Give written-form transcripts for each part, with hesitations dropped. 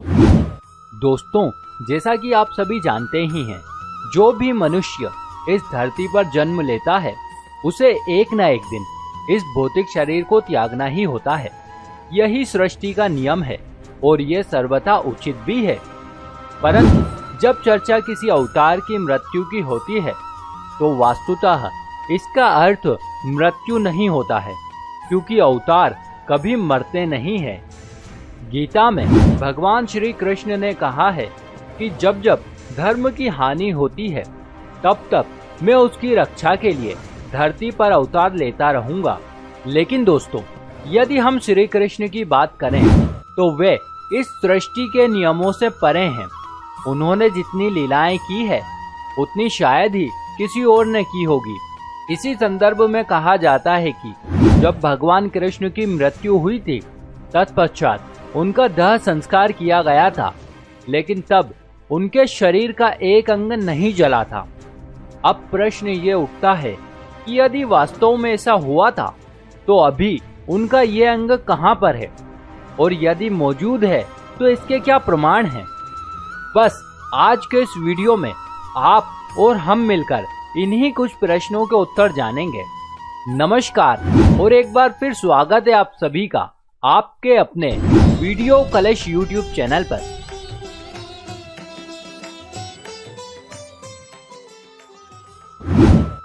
दोस्तों, जैसा कि आप सभी जानते ही हैं, जो भी मनुष्य इस धरती पर जन्म लेता है उसे एक न एक दिन इस भौतिक शरीर को त्यागना ही होता है। यही सृष्टि का नियम है और ये सर्वथा उचित भी है। परंतु जब चर्चा किसी अवतार की मृत्यु की होती है तो वास्तुतः इसका अर्थ मृत्यु नहीं होता है, क्योंकि अवतार कभी मरते नहीं हैं। गीता में भगवान श्री कृष्ण ने कहा है कि जब जब धर्म की हानि होती है तब तब मैं उसकी रक्षा के लिए धरती पर अवतार लेता रहूंगा। लेकिन दोस्तों, यदि हम श्री कृष्ण की बात करें तो वे इस सृष्टि के नियमों से परे हैं। उन्होंने जितनी लीलाएं की है उतनी शायद ही किसी और ने की होगी। इसी संदर्भ में कहा जाता है कि जब भगवान कृष्ण की मृत्यु हुई थी तत्पश्चात उनका दाह संस्कार किया गया था, लेकिन तब उनके शरीर का एक अंग नहीं जला था। अब प्रश्न ये उठता है कि यदि वास्तव में ऐसा हुआ था तो अभी उनका ये अंग कहाँ पर है, और यदि मौजूद है तो इसके क्या प्रमाण हैं? बस आज के इस वीडियो में आप और हम मिलकर इन्हीं कुछ प्रश्नों के उत्तर जानेंगे। नमस्कार और एक बार फिर स्वागत है आप सभी का आपके अपने वीडियो कलेश यूट्यूब चैनल पर।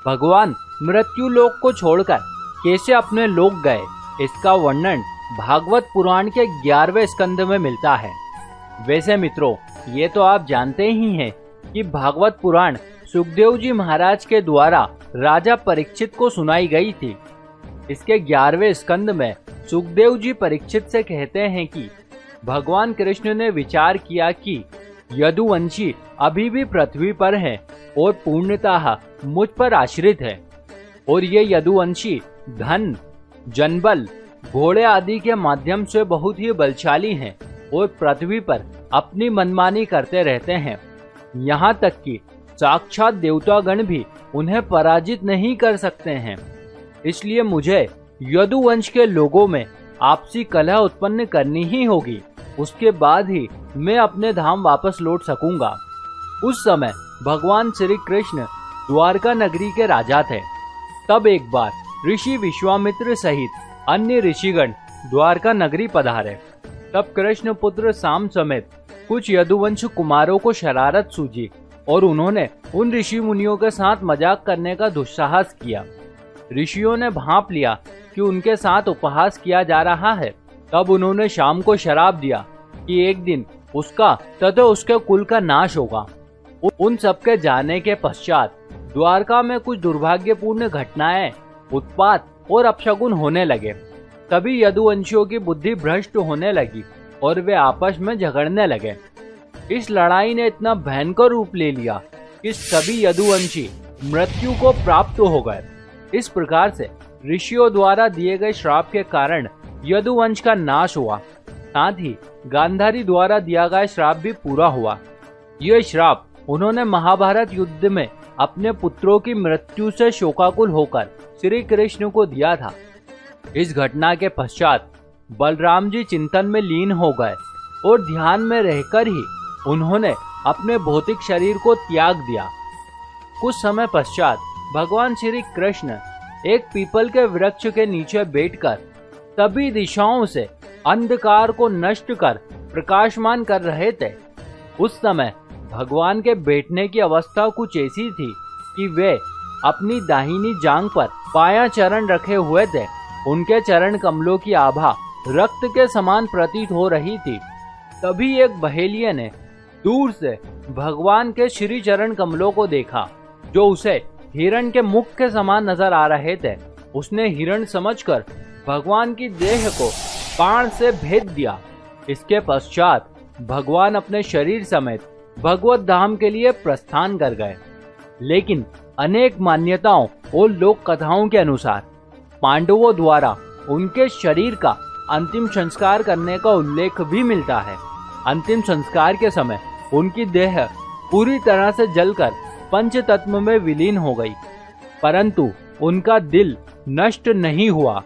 भगवान मृत्यु लोक को छोड़कर कैसे अपने लोक गए, इसका वर्णन भागवत पुराण के 11वें स्कंद में मिलता है। वैसे मित्रों, ये तो आप जानते ही हैं कि भागवत पुराण सुखदेव जी महाराज के द्वारा राजा परीक्षित को सुनाई गई थी। इसके 11वें स्कंद में सुखदेव जी परीक्षित से कहते हैं कि भगवान कृष्ण ने विचार किया कि यदुवंशी अभी भी पृथ्वी पर है और पूर्णतः मुझ पर आश्रित है, और ये यदुवंशी धन, जनबल, घोड़े आदि के माध्यम से बहुत ही बलशाली हैं और पृथ्वी पर अपनी मनमानी करते रहते हैं। यहाँ तक कि साक्षात देवतागण भी उन्हें पराजित नहीं कर सकते हैं। इसलिए मुझे यदुवंश के लोगों में आपसी कलह उत्पन्न करनी ही होगी, उसके बाद ही मैं अपने धाम वापस लौट सकूंगा। उस समय भगवान श्री कृष्ण द्वारका नगरी के राजा थे। तब एक बार ऋषि विश्वामित्र सहित अन्य ऋषिगण द्वारका नगरी पधारे। तब कृष्ण पुत्र साम समेत कुछ यदुवंश कुमारों को शरारत सूझी और उन्होंने उन ऋषि मुनियों के साथ मजाक करने का दुस्साहस किया। ऋषियों ने भांप लिया कि उनके साथ उपहास किया जा रहा है। तब उन्होंने शाम को श्राप दिया कि एक दिन उसका तथा उसके कुल का नाश होगा। उन सबके जाने के पश्चात द्वारका में कुछ दुर्भाग्यपूर्ण घटनाएं, उत्पात और अपशगुन होने लगे। तभी यदुवंशियों की बुद्धि भ्रष्ट होने लगी और वे आपस में झगड़ने लगे। इस लड़ाई ने इतना भयंकर रूप ले लिया कि सभी यदुवंशी मृत्यु को प्राप्त हो गए। इस प्रकार से ऋषियों द्वारा दिए गए श्राप के कारण यदुवंश का नाश हुआ। साथ ही गांधारी द्वारा दिया गया श्राप भी पूरा हुआ। यह श्राप उन्होंने महाभारत युद्ध में अपने पुत्रों की मृत्यु से शोकाकुल होकर श्री कृष्ण को दिया था। इस घटना के पश्चात बलराम जी चिंतन में लीन हो गए और ध्यान में रहकर ही उन्होंने अपने भौतिक शरीर को त्याग दिया। कुछ समय पश्चात भगवान श्री कृष्ण एक पीपल के वृक्ष के नीचे बैठकर सभी दिशाओं से अंधकार को नष्ट कर प्रकाशमान कर रहे थे। उस समय भगवान के बैठने की अवस्था कुछ ऐसी थी कि वे अपनी दाहिनी जांघ पर बायां चरण रखे हुए थे। उनके चरण कमलों की आभा रक्त के समान प्रतीत हो रही थी। तभी एक बहेलिये ने दूर से भगवान के श्री चरण कमलों को देखा, जो उसे हिरण के मुख के समान नजर आ रहे थे। उसने हिरण समझकर भगवान की देह को बाण से भेद दिया। इसके पश्चात भगवान अपने शरीर समेत भगवत धाम के लिए प्रस्थान कर गए। लेकिन अनेक मान्यताओं और लोक कथाओं के अनुसार पांडवों द्वारा उनके शरीर का अंतिम संस्कार करने का उल्लेख भी मिलता है। अंतिम संस्कार के समय उनकी देह पूरी तरह से जलकर पंच तत्व में विलीन हो गई, परंतु उनका दिल नष्ट नहीं हुआ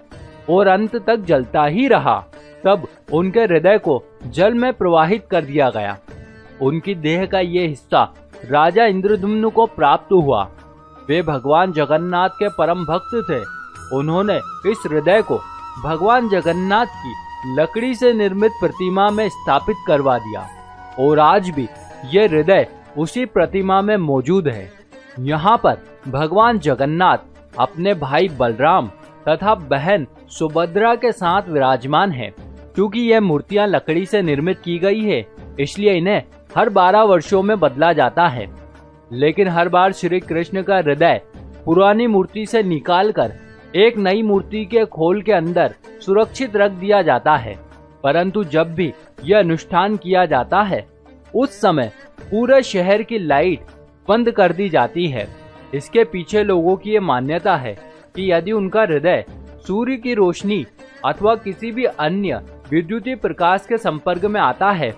और अंत तक जलता ही रहा। तब उनके हृदय को जल में प्रवाहित कर दिया गया। उनकी देह का ये हिस्सा राजा इंद्रद्युम्न को प्राप्त हुआ। वे भगवान जगन्नाथ के परम भक्त थे। उन्होंने इस हृदय को भगवान जगन्नाथ की लकड़ी से निर्मित प्रतिमा में स्थापित करवा दिया और आज भी ये हृदय उसी प्रतिमा में मौजूद है। यहाँ पर भगवान जगन्नाथ अपने भाई बलराम तथा बहन सुभद्रा के साथ विराजमान हैं। क्योंकि ये मूर्तियां लकड़ी से निर्मित की गई है, इसलिए इन्हें हर 12 वर्षों में बदला जाता है। लेकिन हर बार श्री कृष्ण का हृदय पुरानी मूर्ति से निकालकर एक नई मूर्ति के खोल के अंदर सुरक्षित रख दिया जाता है। परंतु जब भी यह अनुष्ठान किया जाता है, उस समय पूरे शहर की लाइट बंद कर दी जाती है। इसके पीछे लोगों की ये मान्यता है कि यदि उनका हृदय सूर्य की रोशनी अथवा किसी भी अन्य विद्युतीय प्रकाश के संपर्क में आता है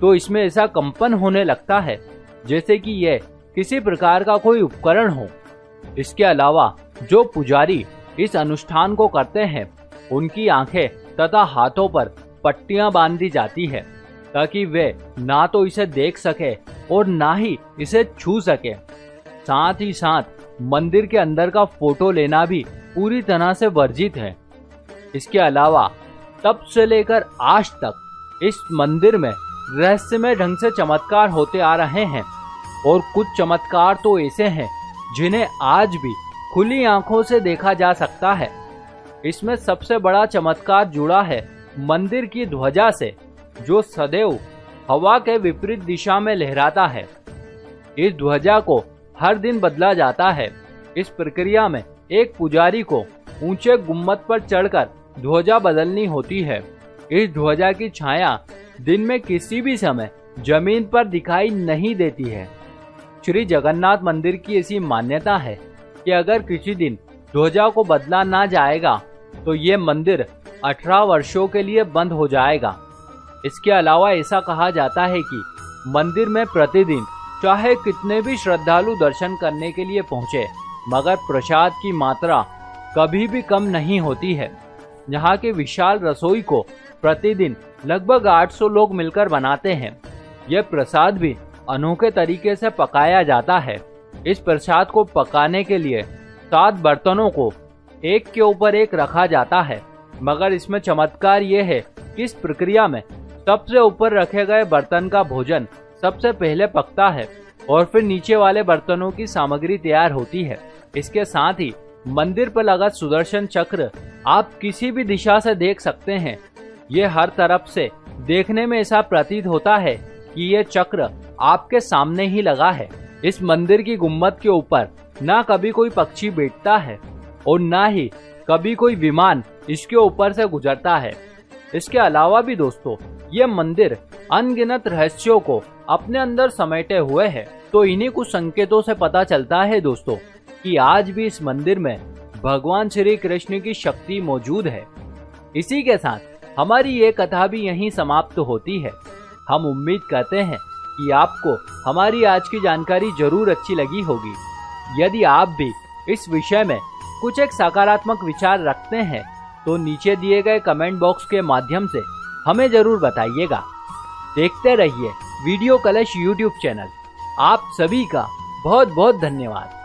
तो इसमें ऐसा कंपन होने लगता है जैसे कि यह किसी प्रकार का कोई उपकरण हो। इसके अलावा जो पुजारी इस अनुष्ठान को करते हैं, उनकी आंखें तथा हाथों पर पट्टियां बांध दी जाती है ताकि वे ना तो इसे देख सके और ना ही इसे छू सके। साथ ही साथ मंदिर के अंदर का फोटो लेना भी पूरी तरह से वर्जित है। इसके अलावा तब से लेकर आज तक इस मंदिर में रहस्यमय ढंग से चमत्कार होते आ रहे हैं और कुछ चमत्कार तो ऐसे हैं जिन्हें आज भी खुली आंखों से देखा जा सकता है। इसमें सबसे बड़ा चमत्कार जुड़ा है मंदिर की ध्वजा से, जो सदैव हवा के विपरीत दिशा में लहराता है। इस ध्वजा को हर दिन बदला जाता है। इस प्रक्रिया में एक पुजारी को ऊंचे गुम्मद पर चढ़कर ध्वजा बदलनी होती है। इस ध्वजा की छाया दिन में किसी भी समय जमीन पर दिखाई नहीं देती है। श्री जगन्नाथ मंदिर की ऐसी मान्यता है कि अगर किसी दिन ध्वजा को बदला ना जाएगा तो ये मंदिर 18 वर्षों के लिए बंद हो जाएगा। इसके अलावा ऐसा कहा जाता है कि मंदिर में प्रतिदिन चाहे कितने भी श्रद्धालु दर्शन करने के लिए पहुंचे, मगर प्रसाद की मात्रा कभी भी कम नहीं होती है। यहाँ की विशाल रसोई को प्रतिदिन लगभग 800 लोग मिलकर बनाते हैं। यह प्रसाद भी अनोखे तरीके से पकाया जाता है। इस प्रसाद को पकाने के लिए 7 बर्तनों को एक के ऊपर एक रखा जाता है, मगर इसमें चमत्कार ये है कि इस प्रक्रिया में सबसे ऊपर रखे गए बर्तन का भोजन सबसे पहले पकता है और फिर नीचे वाले बर्तनों की सामग्री तैयार होती है। इसके साथ ही मंदिर पर लगा सुदर्शन चक्र आप किसी भी दिशा से देख सकते हैं। ये हर तरफ से देखने में ऐसा प्रतीत होता है कि ये चक्र आपके सामने ही लगा है। इस मंदिर की गुम्मद के ऊपर ना कभी कोई पक्षी बैठता है और ना ही कभी कोई विमान इसके ऊपर से गुजरता है। इसके अलावा भी दोस्तों, ये मंदिर अनगिनत रहस्यों को अपने अंदर समेटे हुए है। तो इन्हीं कुछ संकेतों से पता चलता है दोस्तों कि आज भी इस मंदिर में भगवान श्री कृष्ण की शक्ति मौजूद है। इसी के साथ हमारी ये कथा भी यहीं समाप्त होती है। हम उम्मीद करते हैं कि आपको हमारी आज की जानकारी जरूर अच्छी लगी होगी। यदि आप भी इस विषय में कुछ एक सकारात्मक विचार रखते हैं तो नीचे दिए गए कमेंट बॉक्स के माध्यम से हमें जरूर बताइएगा। देखते रहिए वीडियो कलश यूट्यूब चैनल। आप सभी का बहुत बहुत धन्यवाद।